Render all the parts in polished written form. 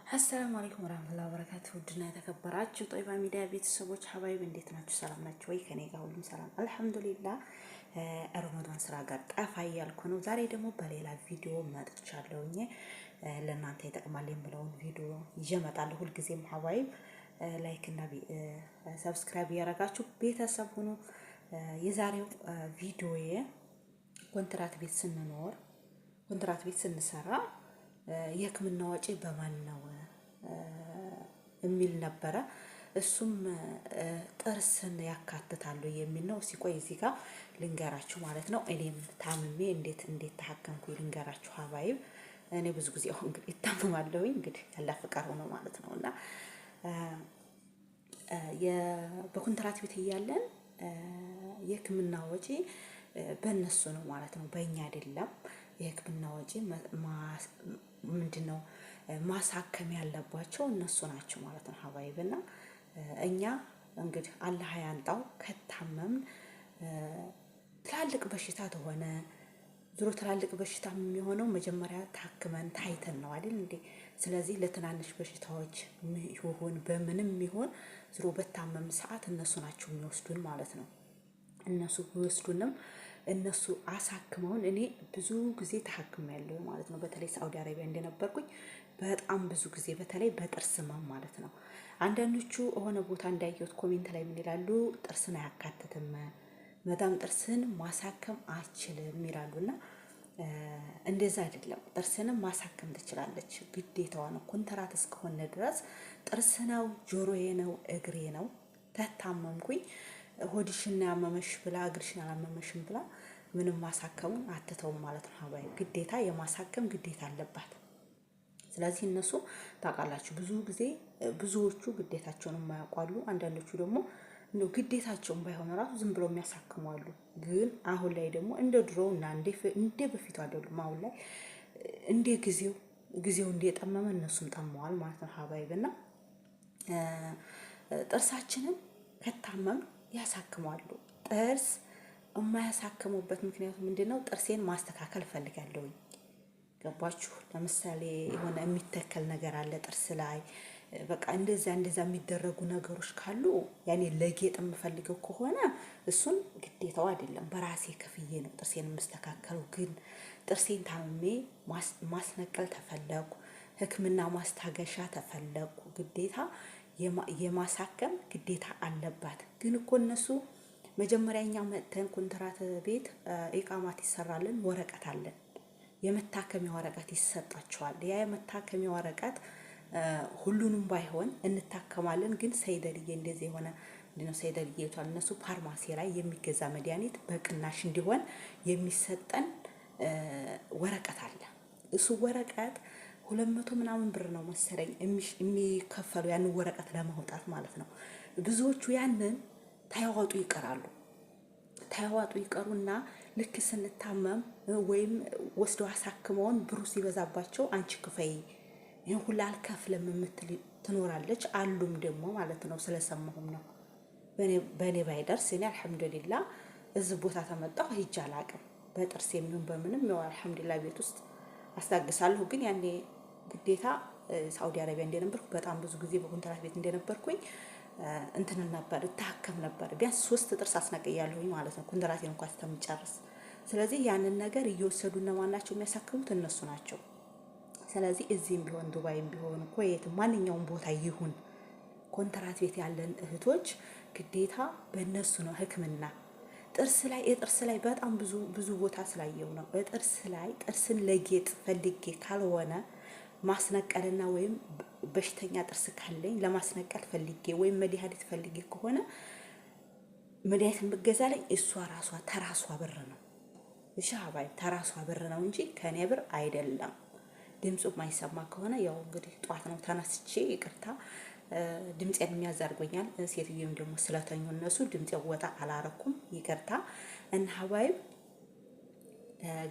አሰላሙ አለይኩም ወራህመቱላሂ ወበረካቱሁ። ውድና የተከበራችሁ ጦይባ ሚዲያ ቤተሰቦች ሀባይብ እንዴት ናችሁ? ሰላም ናችሁ ወይ? ከኔ ጋር ሁሉም ሰላም አልሐምዱሊላህ። ረመዳን ስራ ጋር ጠፋ እያልኩ ነው። ዛሬ ደግሞ በሌላ ቪዲዮ መጥቻለሁኝ። ለእናንተ ይጠቅማል የምለውን ቪዲዮ ይዤ እመጣለሁ። ሁልጊዜም ሀባይብ ላይክ እና ሰብስክራይብ እያደረጋችሁ ቤተሰብ ሁኑ። የዛሬው ቪዲዮዬ ኮንትራት ቤት ስንሰራ የህክምና ወጪ በማን ነው የሚል ነበረ። እሱም ጥርስን ያካትታሉ የሚል ነው። ሲቆይ እዚህ ጋር ልንገራችሁ ማለት ነው። እኔም ታምሜ እንዴት ተሐከምኩ ልንገራችሁ ሀባይብ። እኔ ብዙ ጊዜ አሁን እንግዲህ እታመማለሁኝ እንግዲህ ያላ ፍቃድ ሆኖ ማለት ነው። እና በኮንትራት ቤት እያለን የህክምና ወጪ በእነሱ ነው ማለት ነው፣ በእኛ አይደለም። የህክምና ወጪ ምንድነው ማሳከም ያለባቸው እነሱ ናቸው ማለት ነው ሀባይብና እኛ እንግዲህ አላህ ያንጣው ከታመምን ትላልቅ በሽታ ተሆነ ዙሮ ትላልቅ በሽታ የሚሆነው መጀመሪያ ታክመን ታይተን ነው አይደል እንዴ? ስለዚህ ለትናንሽ በሽታዎች ይሁን በምንም ይሁን ዙሮ በታመም ሰዓት እነሱ ናቸው የሚወስዱን ማለት ነው። እነሱ ቢወስዱንም እነሱ አሳክመውን እኔ ብዙ ጊዜ ተሐክሜያለሁ ማለት ነው። በተለይ ሳውዲ አረቢያ እንደነበርኩኝ በጣም ብዙ ጊዜ በተለይ በጥርስ ህመም ማለት ነው። አንዳንዶቹ የሆነ ቦታ እንዳየሁት ኮሜንት ላይ ምን ይላሉ? ጥርስን አያካትትም፣ መዳም ጥርስን ማሳከም አችልም ይላሉና እንደዛ አይደለም። ጥርስንም ማሳከም ትችላለች፣ ግዴታዋ ነው። ኮንትራት እስከሆነ ድረስ ጥርስ ነው፣ ጆሮዬ ነው፣ እግሬ ነው። ተታመምኩኝ ሆድሽና ያመመሽ ብላ እግርሽን አላመመሽም ብላ ምንም ማሳከሙን አትተውም ማለት ነው ሀባይ። ግዴታ የማሳከም ግዴታ አለባት። ስለዚህ እነሱ ታውቃላችሁ ብዙ ጊዜ ብዙዎቹ ግዴታቸውን የማያውቋሉ። አንዳንዶቹ ደግሞ እንደው ግዴታቸውን ባይሆን ራሱ ዝም ብለው የሚያሳክሙ አሉ። ግን አሁን ላይ ደግሞ እንደ ድሮው እና እንደ በፊቱ አይደሉም። አሁን ላይ እንደ ጊዜው እንደጠመመ እነሱም ጠመዋል ማለት ነው ሀባይብና ጥርሳችንን ከታመም ያሳክማሉ። ጥርስ የማያሳክሙበት ምክንያቱ ምንድነው? ጥርሴን ማስተካከል ፈልጋለሁኝ። ገባችሁ? ለምሳሌ የሆነ የሚተከል ነገር አለ ጥርስ ላይ በቃ እንደዛ የሚደረጉ ነገሮች ካሉ ያኔ ለጌጥ የምፈልገው ከሆነ እሱን ግዴታው አይደለም፣ በራሴ ከፍዬ ነው ጥርሴን የምስተካከለው። ግን ጥርሴን ታምሜ ማስነቀል ተፈለኩ፣ ህክምና ማስታገሻ ተፈለኩ፣ ግዴታ የማሳከም ግዴታ አለባት። ግን እኮ እነሱ መጀመሪያኛ መጥተን ኮንትራት ቤት ኢቃማት ይሰራልን፣ ወረቀት አለን፣ የመታከሚያ ወረቀት ይሰጣቸዋል። ያ የመታከሚያ ወረቀት ሁሉንም ባይሆን እንታከማለን። ግን ሰይደልዬ እንደዚህ የሆነ ምንድነው ሰይደልዬ ይቷል እነሱ ፋርማሲ ላይ የሚገዛ መድኃኒት በቅናሽ እንዲሆን የሚሰጠን ወረቀት አለ። እሱ ወረቀት 200 ምናምን ብር ነው መሰለኝ የሚከፈሉ ያንን ወረቀት ለማውጣት ማለት ነው። ብዙዎቹ ያንን ታያዋጡ ይቀሩና ልክ ስንታመም ወይም ወስደው አሳክመውን ብሩ ሲበዛባቸው አንቺ ክፈይ ይሄን ሁሉ አልከፍልም የምትል ትኖራለች። አሉም ደግሞ ማለት ነው። ስለሰማሁም ነው። በኔ ባይደርስ እኔ አልሐምዱሊላህ እዚህ ቦታ ተመጣሁ ሂጅ አላቅም። በጥርስ የሚሆን በምንም ያው አልሐምዱሊላህ ቤት ውስጥ አስታግሳለሁ። ግን ያኔ ግዴታ ሳውዲ አረቢያ እንደነበርኩ በጣም ብዙ ጊዜ በኮንትራት ቤት እንደነበርኩኝ እንትን ነበር እታከም ነበር። ቢያንስ 3 ጥርስ አስነቅያለሁኝ ማለት ነው ኮንትራቴን እንኳን እስከምጨርስ። ስለዚህ ያንን ነገር እየወሰዱ እነማን ናቸው የሚያሳክሙት? እነሱ ናቸው። ስለዚህ እዚህም ቢሆን ዱባይም ቢሆን ኩዌት ማንኛውም ቦታ ይሁን ኮንትራት ቤት ያለን እህቶች ግዴታ በእነሱ ነው ህክምና። ጥርስ ላይ በጣም ብዙ ቦታ ስላየው ነው። ጥርስ ላይ ጥርስን ለጌጥ ፈልጌ ካልሆነ ማስነቀልና ወይም በሽተኛ ጥርስ ካለኝ ለማስነቀል ፈልጌ ወይም መድኃኒት ፈልጌ ከሆነ መድኃኒት የምገዛለኝ እሷ ራሷ ተራሷ ብር ነው። እሺ ሀባይ ተራሷ ብር ነው እንጂ ከኔ ብር አይደለም። ድምፁ ማይሰማ ከሆነ ያው እንግዲህ ጧት ነው ተነስቼ ይቅርታ ድምፄን የሚያዛርጎኛል። ሴትዮም ደግሞ ስለተኙ እነሱ ድምፄ ወጣ አላረኩም ይቅርታ። እና ሀባይ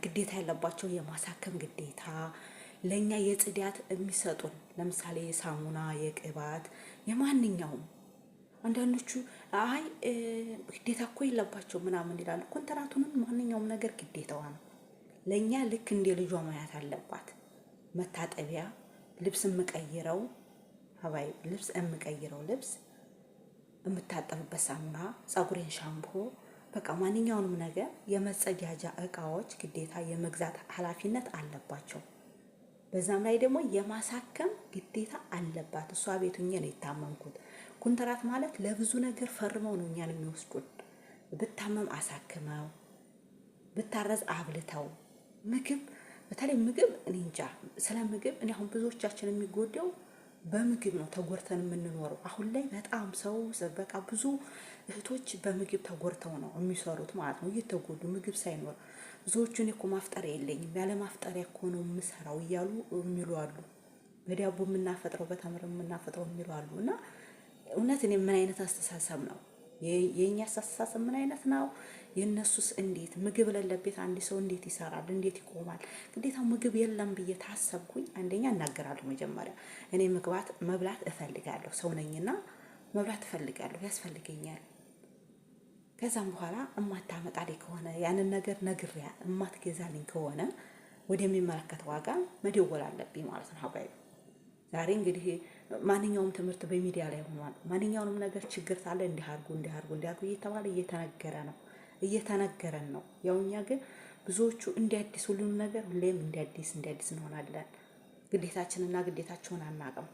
ግዴታ ያለባቸው የማሳከም ግዴታ ለኛ የጽዳት የሚሰጡን ለምሳሌ የሳሙና የቅባት የማንኛውም አንዳንዶቹ አይ ግዴታ እኮ የለባቸው ምናምን ይላሉ። ኮንትራቱንም ማንኛውም ነገር ግዴታዋ ነው። ለኛ ልክ እንደ ልጇ ማያት አለባት። መታጠቢያ ልብስ የምቀይረው ሀባይ ልብስ የምታጠብበት ሳሙና፣ ፀጉሬን ሻምፖ፣ በቃ ማንኛውንም ነገር የመጸዳጃ እቃዎች ግዴታ የመግዛት ኃላፊነት አለባቸው። በዛም ላይ ደግሞ የማሳከም ግዴታ አለባት። እሷ ቤቱኛ ነው የታመምኩት። ኩንትራት ማለት ለብዙ ነገር ፈርመው ነው እኛን የሚወስዱን። ብታመም አሳክመው፣ ብታረዝ አብልተው፣ ምግብ በተለይ ምግብ እኔ እንጃ ስለ ምግብ እኔ አሁን ብዙዎቻችን የሚጎዳው በምግብ ነው ተጎርተን የምንኖረው። አሁን ላይ በጣም ሰው በቃ ብዙ እህቶች በምግብ ተጎርተው ነው የሚሰሩት ማለት ነው፣ እየተጎዱ ምግብ ሳይኖር። ብዙዎቹን እኮ ማፍጠሪያ የለኝም ያለ ማፍጠሪያ እኮ ነው የምሰራው እያሉ የሚሉ አሉ። በዳቦ የምናፈጥረው በተምር የምናፈጥረው የሚሉ አሉ። እና እውነት እኔ ምን አይነት አስተሳሰብ ነው? የኛ አስተሳሰብ ምን አይነት ነው? የነሱስ እንዴት? ምግብ ለለቤት አንድ ሰው እንዴት ይሰራል? እንዴት ይቆማል? ግዴታ ምግብ የለም ብዬ ታሰብኩኝ። አንደኛ እናገራለሁ። መጀመሪያ እኔ መብላት እፈልጋለሁ፣ ሰው ነኝና መብላት እፈልጋለሁ፣ ያስፈልገኛል። ከዛም በኋላ እማታመጣልኝ ከሆነ ያንን ነገር ነግሬያ እማትገዛልኝ ከሆነ ወደሚመለከተው ዋጋ መደወል አለብኝ ማለት ነው። ሀባይ ዛሬ እንግዲህ ማንኛውም ትምህርት በሚዲያ ላይ ሆኗል። ማንኛውንም ነገር ችግር ሳለ እንዲያርጉ እየተባለ እየተነገረን ነው። ያው እኛ ግን ብዙዎቹ እንዲያዲስ ሁሉንም ነገር ሁሌም እንዲያዲስ እንሆናለን። ግዴታቸውን አናውቅም።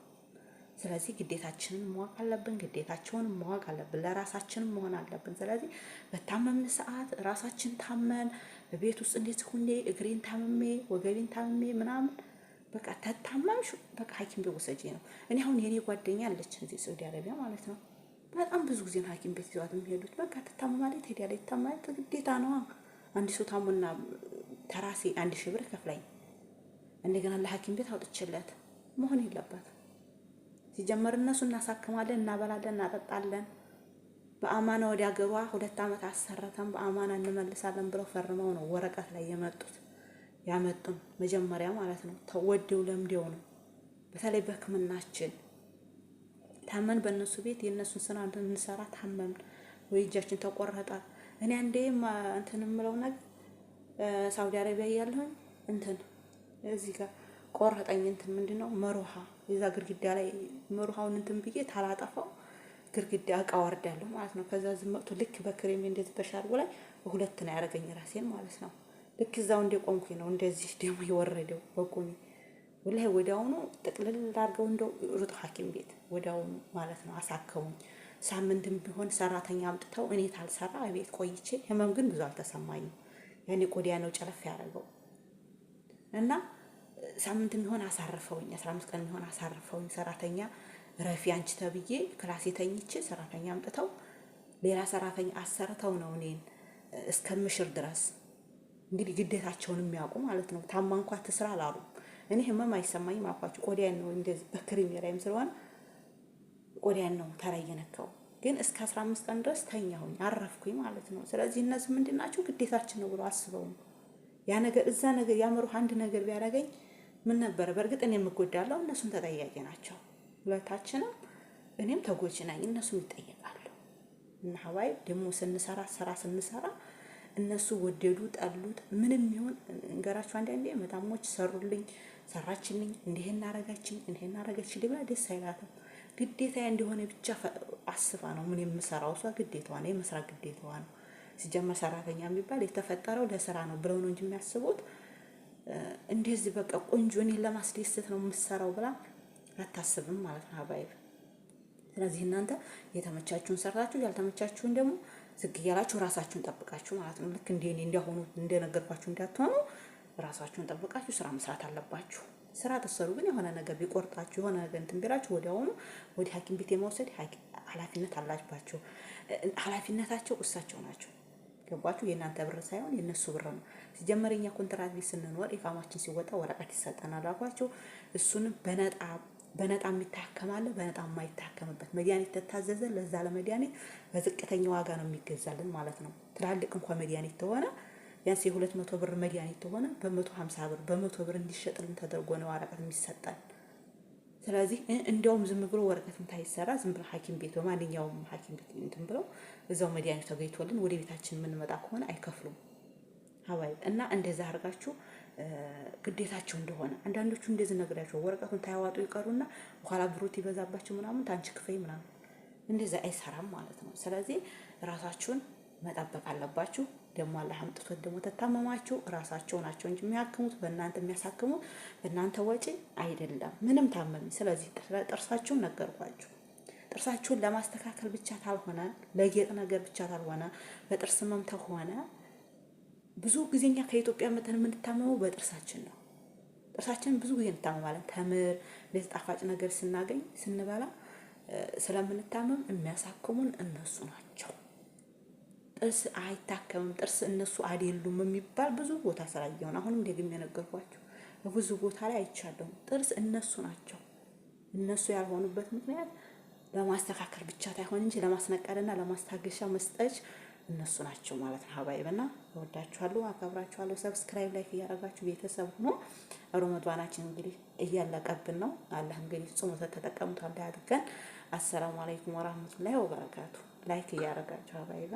ስለዚህ ግዴታችንን ማወቅ አለብን፣ ግዴታቸውን ማወቅ አለብን፣ ለራሳችንም መሆን አለብን። ስለዚህ በታመምን ሰዓት ራሳችን ታመን በቤት ውስጥ እንዴት ሁሌ እግሬን ታመሜ ወገቤን ታመሜ ምናምን በቃ ተታመምሽ በቃ ሐኪም ቤት ወሰጂ ነው። እኔ አሁን የኔ ጓደኛ አለች እዚህ ሳውዲ አረቢያ ማለት ነው። በጣም ብዙ ጊዜ ሐኪም ቤት ይዟት የሚሄዱት በቃ ትታመማለች፣ ትሄዳለች። ትታመማለች ግዴታ ነው። አንድ ሰው ታሞና ተራሴ 1000 ብር ከፍላኝ እንደገና ለሐኪም ቤት አውጥቼለት መሆን የለበት። ሲጀመር እነሱ እናሳክማለን፣ እናበላለን፣ እናጠጣለን። በአማና ወደ ሀገሯ 2 ዓመት አሰረተን በአማና እንመልሳለን ብለው ፈርመው ነው ወረቀት ላይ ያመጡን መጀመሪያ ማለት ነው። ተወደው ለምደው ነው። በተለይ በሕክምናችን ታመን በእነሱ ቤት የእነሱን ስራ እንድንሰራ ታመን ወይ እጃችን ተቆረጠ። እኔ አንዴ እንትን የምለው ነገር ሳውዲ አረቢያ እያለሁኝ እዚህ ጋር ቆረጠኝ። ምንድነው መሮሃ የዛ ግርግዳ ላይ መሮሃውን ብዬ ታላጠፋው ግርግዳ እቃ ወርዳለሁ ማለት ነው። ከዛ ዝመቱ ልክ በክሬም እንደዚህ በሻርጎ ላይ በሁለት ነው ያደረገኝ ራሴን ማለት ነው። ልክ እዛው እንደቆምኩኝ ነው እንደዚህ ደሞ የወረደው በቁሚ ወላሂ ወዲያውኑ ጥቅልል አድርገው እንደው ሩጥ ሐኪም ቤት ወዲያውኑ ማለት ነው አሳከሙኝ። ሳምንትም ቢሆን ሰራተኛ አምጥተው እኔ ታልሰራ ቤት ቆይቼ ህመም ግን ብዙ አልተሰማኝም። ያኔ ቆዲያ ነው ጨለፍ ያደረገው እና ሳምንትም ቢሆን አሳርፈውኝ 15 ቀን ቢሆን አሳርፈውኝ ሰራተኛ ረፊ አንቺ ተብዬ ክላስ የተኝቼ ሰራተኛ አምጥተው ሌላ ሰራተኛ አሰርተው ነው እኔን እስከምሽር ድረስ እንግዲህ ግዴታቸውን የሚያውቁ ማለት ነው። ታማ እንኳን ትስራ አላሉ። እኔ ህመም አይሰማኝም አልኳቸው። ቆዲያን ነው እንደዚህ በክሪም ላይም ስለሆነ ቆዲያን ነው ተራየነከው ግን እስከ 15 ቀን ድረስ ተኛሁኝ አረፍኩኝ ማለት ነው። ስለዚህ እነዚህ ምንድናቸው ግዴታችን ነው ብሎ አስበው ያ ነገር እዛ ነገር ያመሩ አንድ ነገር ቢያደርገኝ ምን ነበር? በእርግጥ እኔ የምጎዳለሁ፣ እነሱም ተጠያቂ ናቸው። ሁለታችንም እኔም ተጎጂ ነኝ፣ እነሱም ይጠየቃሉ። እና ሀዋይ ደግሞ ስንሰራ እነሱ ወደዱ ጠሉት ምንም ይሁን እንገራቸው። አንዳንዴ መዳሞች ሰራችልኝ እንዲህን አረጋችኝ ሊብላ ደስ አይላትም። ግዴታ እንደሆነ ብቻ አስባ ነው ምን የምሰራው። እሷ ግዴታዋ ነው የመስራት ግዴታዋ ነው። ሲጀመር ሰራተኛ የሚባል የተፈጠረው ለስራ ነው ብለው ነው እንጂ የሚያስቡት እንደዚህ በቃ ቆንጆ እኔን ለማስደሰት ነው የምሰራው ብላ አታስብም ማለት ነው ሀባይብ። ስለዚህ እናንተ የተመቻችሁን ሰርታችሁ ያልተመቻችሁን ደግሞ ዝግ እያላችሁ ራሳችሁን ጠብቃችሁ ማለት ነው። ልክ እንደኔ እንዲያሆኑ እንደነገርኳችሁ እንዳትሆኑ ራሳችሁን ጠብቃችሁ ስራ መስራት አለባችሁ። ስራ ተሰሩ ግን የሆነ ነገር ቢቆርጣችሁ የሆነ ነገር እንትን ቢላችሁ ወዲያውኑ ወደ ሐኪም ቤት የመውሰድ ኃላፊነት አላችባችሁ። ኃላፊነታቸው እሳቸው ናቸው። ገባችሁ? የእናንተ ብር ሳይሆን የነሱ ብር ነው። ሲጀመር እኛ ኮንትራት ቤት ስንኖር ኢቃማችን ሲወጣ ወረቀት ይሰጠናል አልኳችሁ። እሱንም በነጣ የሚታከማለ በነጣ የማይታከምበት መድኃኒት ተታዘዘ። ለዛ ለመድኃኒት በዝቅተኛ ዋጋ ነው የሚገዛልን ማለት ነው። ትላልቅ እንኳን መድኃኒት ተሆነ ቢያንስ የ200 ብር መድኃኒት ተሆነ በ150 ብር በ100 ብር እንዲሸጥልን ተደርጎ ነው ወረቀት የሚሰጠን። ስለዚህ እንዲያውም ዝም ብሎ ወረቀትም ታይሰራ ዝም ብሎ ሐኪም ቤት በማንኛውም ሐኪም ቤት እንትን ብለው እዛው መድኃኒት ተገኝቶልን ወደ ቤታችን የምንመጣ ከሆነ አይከፍሉም ሀባይ። እና እንደዛ አድርጋችሁ ግዴታቸው እንደሆነ አንዳንዶቹ እንደዚህ ነግራቸው ወረቀቱን ታያዋጡ ይቀሩና በኋላ ብሩት ይበዛባቸው ምናምን ታንቺ ክፈይ ምናምን እንደዛ አይሰራም ማለት ነው። ስለዚህ ራሳችሁን መጠበቅ አለባችሁ። ደግሞ አላህ አምጥቶት ደግሞ ተታመማችሁ ራሳቸው ናቸው እንጂ የሚያክሙት በእናንተ የሚያሳክሙት በእናንተ ወጪ አይደለም። ምንም ታመሚ። ስለዚህ ጥርሳችሁን ነገርኳችሁ። ጥርሳችሁን ለማስተካከል ብቻ ታልሆነ ለጌጥ ነገር ብቻ ታልሆነ በጥርስ ህመም ተሆነ ብዙ ጊዜኛ ከኢትዮጵያ መተን የምንታመመው በጥርሳችን ነው። ጥርሳችን ብዙ ጊዜ እንታመማለን። ተምር እንደዚህ ጣፋጭ ነገር ስናገኝ ስንበላ ስለምንታመም የሚያሳክሙን እነሱ ናቸው። ጥርስ አይታከምም፣ ጥርስ እነሱ አይደሉም የሚባል ብዙ ቦታ ስላየሁን አሁንም ደግሜ የነገርኳችሁ ብዙ ቦታ ላይ አይቻለሁ። ጥርስ እነሱ ናቸው። እነሱ ያልሆኑበት ምክንያት ለማስተካከል ብቻ ታይሆን እንጂ ለማስነቀልና ለማስታገሻ መስጠች እነሱ ናቸው ማለት ነው። ሀባይብና እወዳችኋለሁ፣ አከብራችኋለሁ። ሰብስክራይብ ላይክ እያደረጋችሁ ቤተሰብ ሆኖ ረመዳናችን እንግዲህ እያለቀብን ነው። አላህ እንግዲህ ጾም ተጠቀሙት አላህ ያድርገን። አሰላሙ አለይኩም ወራህመቱላሂ ወበረካቱ። ላይክ እያደረጋችሁ ሀባይባ